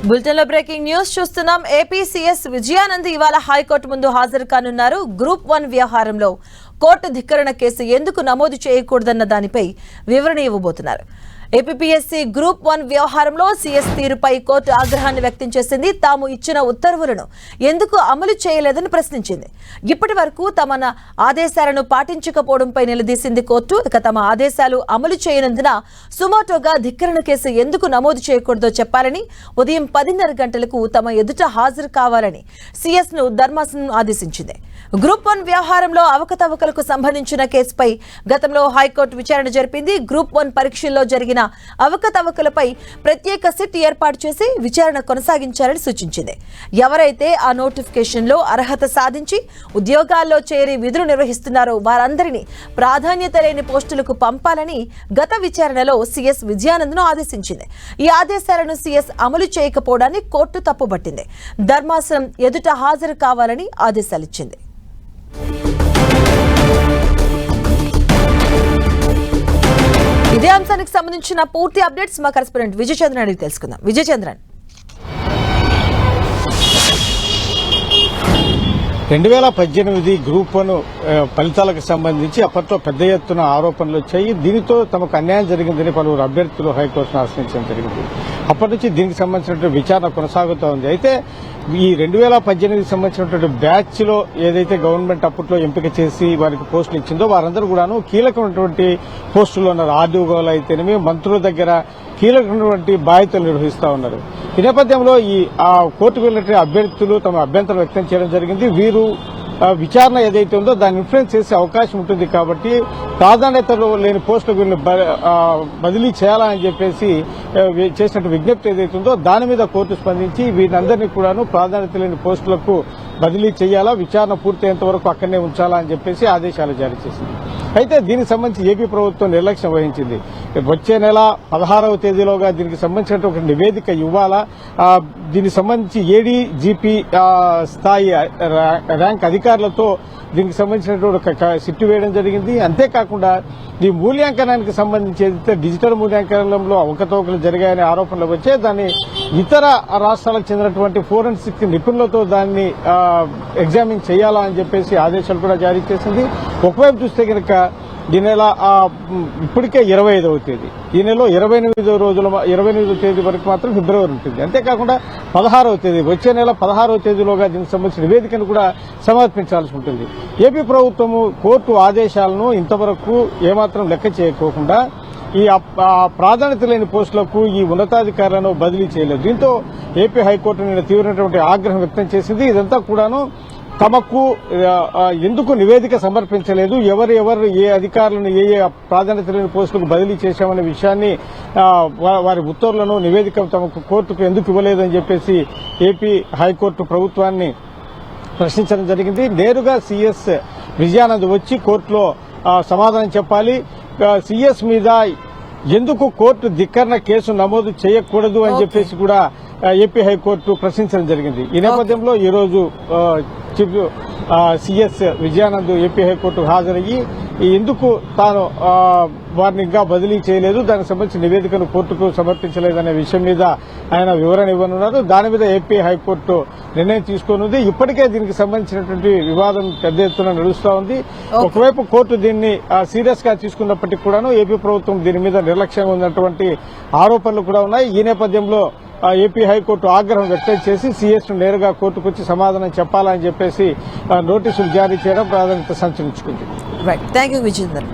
Bulletin లో breaking news చూస్తున్నాం. AP CS Vijayanand ఇవాళ హైకోర్టు ముందు హాజరు కానున్నారు. గ్రూప్ 1 వ్యవహారంలో కోర్టు ధిక్కరణ కేసు ఎందుకు నమోదు చేయకూడదన్న దానిపై వివరణ ఇవ్వబోతున్నారు. ఏపీపీఎస్సీ గ్రూప్ 1 వ్యవహారంలో సీఎస్ తీరుపై కోర్టు ఆగ్రహాన్ని వ్యక్తం చేసింది. తాము ఇచ్చిన ఉత్తర్వులను ఎందుకు అమలు చేయలేదని ప్రశ్నించింది. ఇప్పటి వరకు తమ ఆదేశాలను పాటించకపోవడంపై నిలదీసింది కోర్టు. ఇక తమ ఆదేశాలు అమలు చేయనందున సుమోటోగా ధిక్కరణ కేసు ఎందుకు నమోదు చేయకూడదో చెప్పాలని, ఉదయం 10:30 గంటలకు తమ ఎదుట హాజరు కావాలని సీఎస్ ను ధర్మాసనం ఆదేశించింది. గ్రూప్ 1 వ్యవహారంలో అవకతవకలకు సంబంధించిన కేసుపై గతంలో హైకోర్టు విచారణ జరిపింది. గ్రూప్ 1 పరీక్షల్లో జరిగిన అవకతవకలపై ప్రత్యేక సిట్ ఏర్పాటు చేసి విచారణ కొనసాగించాలని సూచించింది. ఎవరైతే ఆ నోటిఫికేషన్లో అర్హత సాధించి ఉద్యోగాల్లో చేరి విధులు నిర్వహిస్తున్నారో వారందరినీ ప్రాధాన్యత లేని పోస్టులకు పంపాలని గత విచారణలో సీఎస్ విజయానంద్ను ఆదేశించింది. ఈ ఆదేశాలను సీఎస్ అమలు చేయకపోవడాన్ని కోర్టు తప్పుబట్టింది. ధర్మాసనం ఎదుట హాజరు కావాలని ఆదేశాలిచ్చింది. ఇదే అంశానికి సంబంధించిన పూర్తి అప్డేట్స్ మా కరెస్పాండెంట్ విజయ్ చంద్రన్ అడిగి తెలుసుకుందాం. విజయ్ చంద్రన్, 2018 గ్రూప్ 1 ఫలితాలకు సంబంధించి అప్పట్లో పెద్ద ఎత్తున ఆరోపణలు వచ్చాయి. దీనితో తమకు అన్యాయం జరిగిందని పలువురు అభ్యర్థులు హైకోర్టును ఆశ్రయించడం జరిగింది. అప్పటి నుంచి దీనికి సంబంధించినటువంటి విచారణ కొనసాగుతూ ఉంది. అయితే ఈ 2018కి సంబంధించినటువంటి బ్యాచ్ లో ఏదైతే గవర్నమెంట్ అప్పట్లో ఎంపిక చేసి వారికి పోస్టులు ఇచ్చిందో వారందరూ కూడాను కీలకమైనటువంటి పోస్టుల్లో ఉన్నారు. ఆర్డీఓలు అయితేనేమి, మంత్రుల దగ్గర కీలకమైనటువంటి బాధ్యతలు నిర్వహిస్తూ ఉన్నారు. ఈ నేపథ్యంలో ఆ కోర్టుకు వెళ్లినటువంటి అభ్యర్థులు తమ అభ్యంతరం వ్యక్తం చేయడం జరిగింది. వీరు విచారణ ఏదైతే ఉందో దాన్ని ఇన్ఫ్లుయెన్స్ చేసే అవకాశం ఉంటుంది కాబట్టి ప్రాధాన్యతలో లేని పోస్టులకు వీళ్ళని బదిలీ చేయాలని చెప్పేసి చేసినట్టు విజ్ఞప్తి ఏదైతే ఉందో దాని మీద కోర్టు స్పందించి వీరందరినీ కూడాను ప్రాధాన్యత లేని పోస్టులకు బదిలీ చేయాలా, విచారణ పూర్తయ్యేంత వరకు అక్కడనే ఉంచాలా అని చెప్పేసి ఆదేశాలు జారీ చేసింది. అయితే దీనికి సంబంధించి ఏపీ ప్రభుత్వం నిర్లక్ష్యం వహించింది. వచ్చే నెల 16వ తేదీలోగా దీనికి సంబంధించిన ఒక నివేదిక ఇవ్వాలా, దీనికి సంబంధించి ఏడీజీపీ స్థాయి ర్యాంక్ అధికారులతో దీనికి సంబంధించినటువంటి సిట్టు వేయడం జరిగింది. అంతేకాకుండా ఈ మూల్యాంకనానికి సంబంధించి ఏదైతే డిజిటల్ మూల్యాంకనంలో అవకతవకలు జరిగాయనే ఆరోపణలు వచ్చే దాన్ని ఇతర రాష్ట్రాలకు చెందినటువంటి ఫోరెన్సిక్ నిపుణులతో దాన్ని ఎగ్జామిన్ చేయాలా అని చెప్పేసి ఆదేశాలు కూడా జారీ చేసింది. ఒకవైపు చూస్తే కనుక ఈ నెల ఇప్పటికే 25వ తేదీ, ఈ నెలలో 28వ తేదీ వరకు మాత్రం ఫిబ్రవరి ఉంటుంది. అంతేకాకుండా 16వ తేదీ, వచ్చే నెల 16వ తేదీలోగా దీనికి సంబంధించిన నివేదికను కూడా సమర్పించాల్సి ఉంటుంది. ఏపీ ప్రభుత్వము కోర్టు ఆదేశాలను ఇంతవరకు ఏమాత్రం లెక్క చేయకోకుండా ఈ ప్రాధాన్యత లేని పోస్టులకు ఈ ఉన్నతాధికారులను బదిలీ చేయలేదు. దీంతో ఏపీ హైకోర్టు నిన్న తీవ్రమైనటువంటి ఆగ్రహం వ్యక్తం చేసింది. ఇదంతా కూడాను తమకు ఎందుకు నివేదిక సమర్పించలేదు, ఎవరు ఏ అధికారులను ఏ ప్రాధాన్యత లేని పోస్టులకు బదిలీ చేశామనే విషయాన్ని వారి ఉత్తర్వులను నివేదిక తమకు కోర్టుకు ఎందుకు ఇవ్వలేదని చెప్పేసి ఏపీ హైకోర్టు ప్రభుత్వాన్ని ప్రశ్నించడం జరిగింది. నేరుగా సీఎస్ విజయానంద్ వచ్చి కోర్టులో సమాధానం చెప్పాలి. సీఎస్ మీద ఎందుకు కోర్టు ధిక్కరణ కేసు నమోదు చేయకూడదు అని చెప్పేసి కూడా ఏపీ హైకోర్టు ప్రశ్నించడం జరిగింది. ఈ నేపథ్యంలో ఈ రోజు చీఫ్ సీఎస్ విజయానంద్ ఏపీ హైకోర్టుకు హాజరయ్యి ఎందుకు తాను వారిని ఇంకా బదిలీ చేయలేదు, దానికి సంబంధించిన నివేదికను కోర్టుకు సమర్పించలేదనే విషయం మీద ఆయన వివరణ ఇవ్వనున్నారు. దాని మీద ఏపీ హైకోర్టు నిర్ణయం తీసుకోనుంది. ఇప్పటికే దీనికి సంబంధించినటువంటి వివాదం పెద్ద ఎత్తున నడుస్తూ ఉంది. ఒకవైపు కోర్టు దీన్ని సీరియస్ గా తీసుకున్నప్పటికీ కూడాను ఏపీ ప్రభుత్వం దీని మీద నిర్లక్ష్యంగా ఉన్నటువంటి ఆరోపణలు కూడా ఉన్నాయి. ఈ నేపథ్యంలో ఏపీ హైకోర్టు ఆగ్రహం వ్యక్తం చేసి సీఎస్ ను నేరుగా కోర్టుకు వచ్చి సమాధానం చెప్పాలని చెప్పేసి నోటీసులు జారీ చేయడం ప్రాధాన్యత సంచరించుకుంది. Right, thank you Vijender.